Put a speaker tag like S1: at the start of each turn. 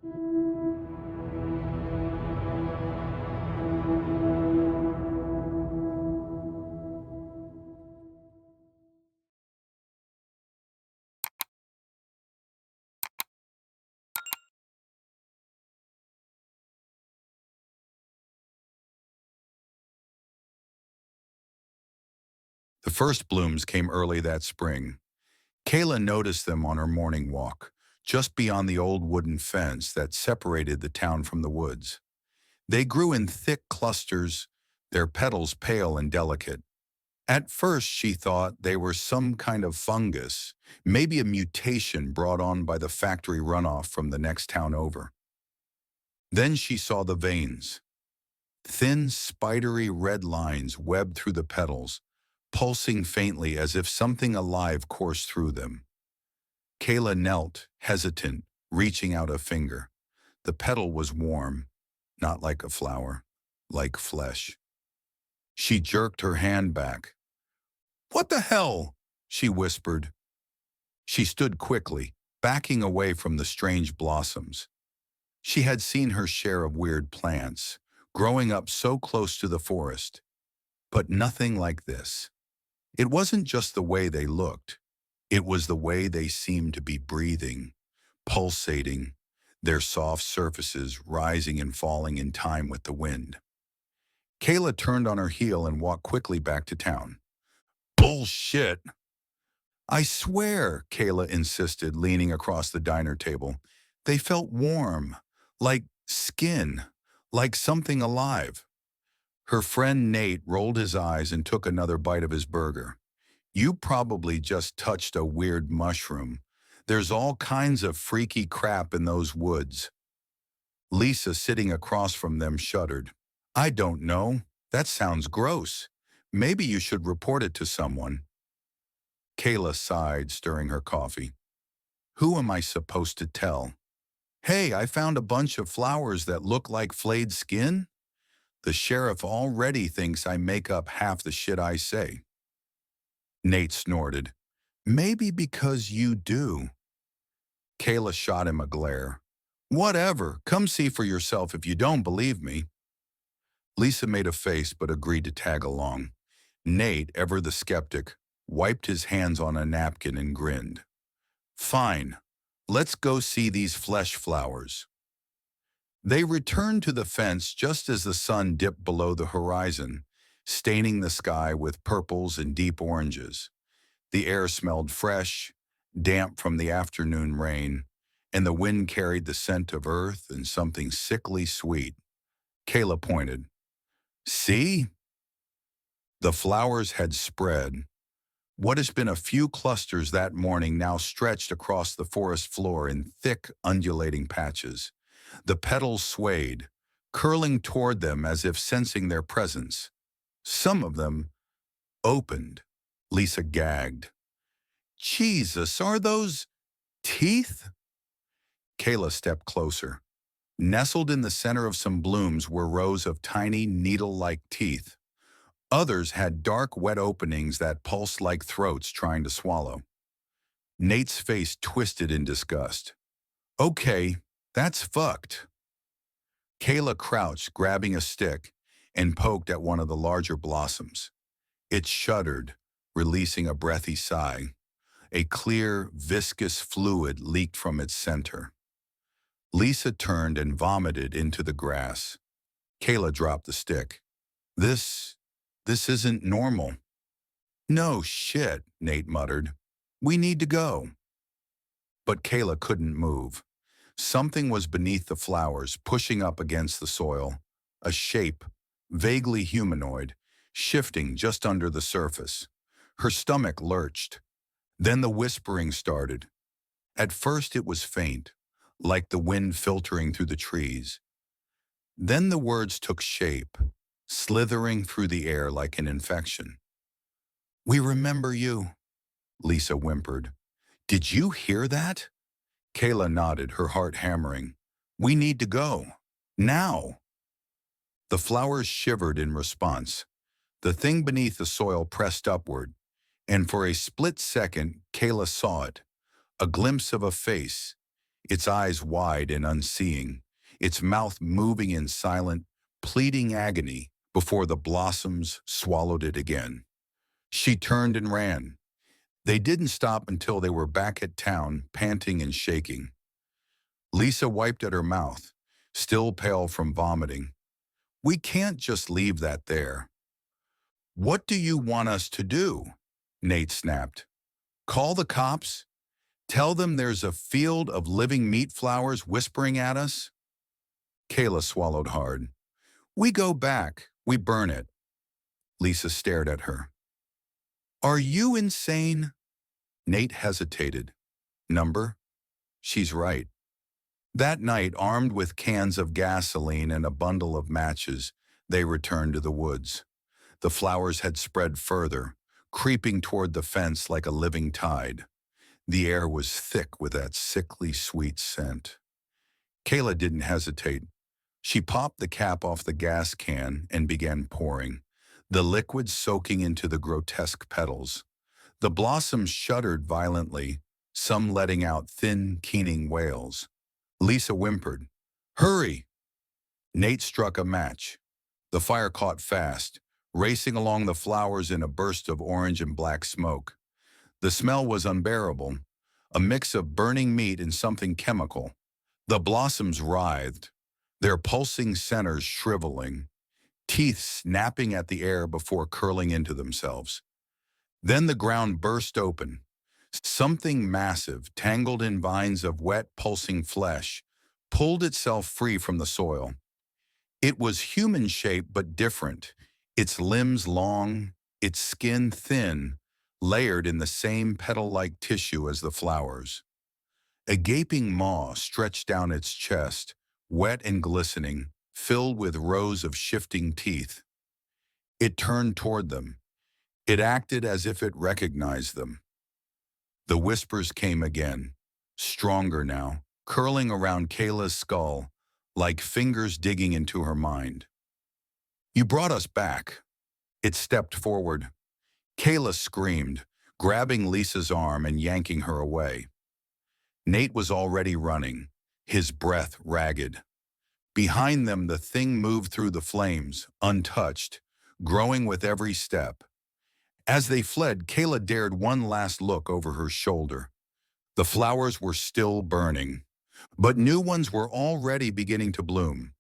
S1: The first blooms came early that spring. Kayla noticed them on her morning walk, just beyond the old wooden fence that separated the town from the woods. They grew in thick clusters, their petals pale and delicate. At first, she thought they were some kind of fungus, maybe a mutation brought on by the factory runoff from the next town over. Then she saw the veins, thin, spidery red lines webbed through the petals, pulsing faintly as if something alive coursed through them. Kayla knelt, hesitant, reaching out a finger. The petal was warm, not like a flower, like flesh. She jerked her hand back. "What the hell?" she whispered. She stood quickly, backing away from the strange blossoms. She had seen her share of weird plants, growing up so close to the forest, but nothing like this. It wasn't just the way they looked. It was the way they seemed to be breathing, pulsating, their soft surfaces rising and falling in time with the wind. Kayla turned on her heel and walked quickly back to town. "Bullshit!" "I swear," Kayla insisted, leaning across the diner table. "They felt warm, like skin, like something alive." Her friend Nate rolled his eyes and took another bite of his burger. "You probably just touched a weird mushroom. There's all kinds of freaky crap in those woods." Lisa, sitting across from them, shuddered. "I don't know. That sounds gross. Maybe you should report it to someone." Kayla sighed, stirring her coffee. "Who am I supposed to tell? Hey, I found a bunch of flowers that look like flayed skin? The sheriff already thinks I make up half the shit I say." Nate snorted. "Maybe because you do." Kayla shot him a glare. "Whatever, come see for yourself if you don't believe me." Lisa made a face but agreed to tag along. Nate, ever the skeptic, wiped his hands on a napkin and grinned. "Fine, let's go see these flesh flowers." They returned to the fence just as the sun dipped below the horizon, staining the sky with purples and deep oranges. The air smelled fresh, damp from the afternoon rain, and the wind carried the scent of earth and something sickly sweet. Kayla pointed. "See?" The flowers had spread. What has been a few clusters that morning now stretched across the forest floor in thick, undulating patches. The petals swayed, curling toward them as if sensing their presence. Some of them opened. Lisa gagged. "Jesus, are those teeth?" Kayla stepped closer. Nestled in the center of some blooms were rows of tiny, needle-like teeth. Others had dark, wet openings that pulsed like throats trying to swallow. Nate's face twisted in disgust. "Okay, that's fucked." Kayla crouched, grabbing a stick, and poked at one of the larger blossoms. It shuddered, releasing a breathy sigh. A clear, viscous fluid leaked from its center. Lisa turned and vomited into the grass. Kayla dropped the stick. This isn't normal." "No shit," Nate muttered. "We need to go." But Kayla couldn't move. Something was beneath the flowers, pushing up against the soil. A shape, vaguely humanoid, shifting just under the surface. Her stomach lurched. Then the whispering started. At first it was faint, like the wind filtering through the trees. Then the words took shape, slithering through the air like an infection. "We remember you," Lisa whimpered. "Did you hear that?" Kayla nodded, her heart hammering. "We need to go. Now." The flowers shivered in response. The thing beneath the soil pressed upward, and for a split second, Kayla saw it, a glimpse of a face. its eyes wide and unseeing, its mouth moving in silent, pleading agony before the blossoms swallowed it again. She turned and ran. They didn't stop until they were back at town, panting and shaking. Lisa wiped at her mouth, still pale from vomiting. "We can't just leave that there." "What do you want us to do?" Nate snapped. "Call the cops? Tell them there's a field of living meat flowers whispering at us?" Kayla swallowed hard. "We go back. We burn it." Lisa stared at her. "Are you insane?" Nate hesitated. "Number? She's right." That night, armed with cans of gasoline and a bundle of matches, they returned to the woods. The flowers had spread further, creeping toward the fence like a living tide. The air was thick with that sickly sweet scent. Kayla didn't hesitate. She popped the cap off the gas can and began pouring, the liquid soaking into the grotesque petals. The blossoms shuddered violently, some letting out thin, keening wails. Lisa whimpered, "Hurry!" Nate struck a match. The fire caught fast, racing along the flowers in a burst of orange and black smoke. The smell was unbearable, a mix of burning meat and something chemical. The blossoms writhed, their pulsing centers shriveling, teeth snapping at the air before curling into themselves. Then the ground burst open. Something massive, tangled in vines of wet, pulsing flesh, pulled itself free from the soil. It was human-shaped but different, its limbs long, its skin thin, layered in the same petal-like tissue as the flowers. A gaping maw stretched down its chest, wet and glistening, filled with rows of shifting teeth. It turned toward them. It acted as if it recognized them. The whispers came again, stronger now, curling around Kayla's skull, like fingers digging into her mind. "You brought us back." It stepped forward. Kayla screamed, grabbing Lisa's arm and yanking her away. Nate was already running, his breath ragged. Behind them, the thing moved through the flames, untouched, growing with every step. As they fled, Kayla dared one last look over her shoulder. The flowers were still burning, but new ones were already beginning to bloom.